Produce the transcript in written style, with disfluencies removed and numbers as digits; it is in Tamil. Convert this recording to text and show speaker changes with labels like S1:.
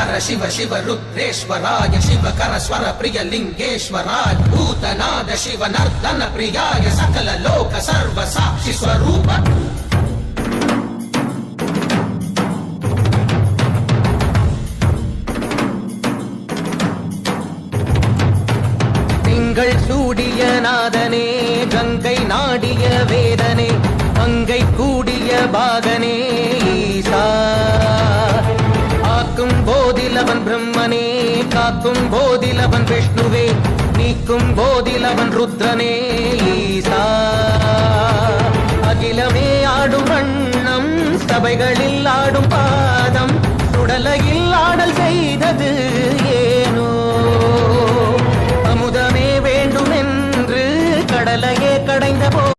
S1: हर शिव शिव रुद्रेश्वराय शिवकर स्वर प्रिय लिंगेश्वराय भूतनाद शिव नर्दन प्रियाय सकल लोक सर्व साक्षि स्वरूप திங்கள் சூடிய நாதனே கங்கை நாடிய வேதனே அங்கை கூடிய பாகனே ஈசா ஆக்கும் போதிலவன் பிரம்மனே காக்கும் போதிலவன் விஷ்ணுவே நீக்கும் போதிலவன் ருத்ரனே ஈசா அகிலமே ஆடும் வண்ணம் சபைகளில் ஆடும்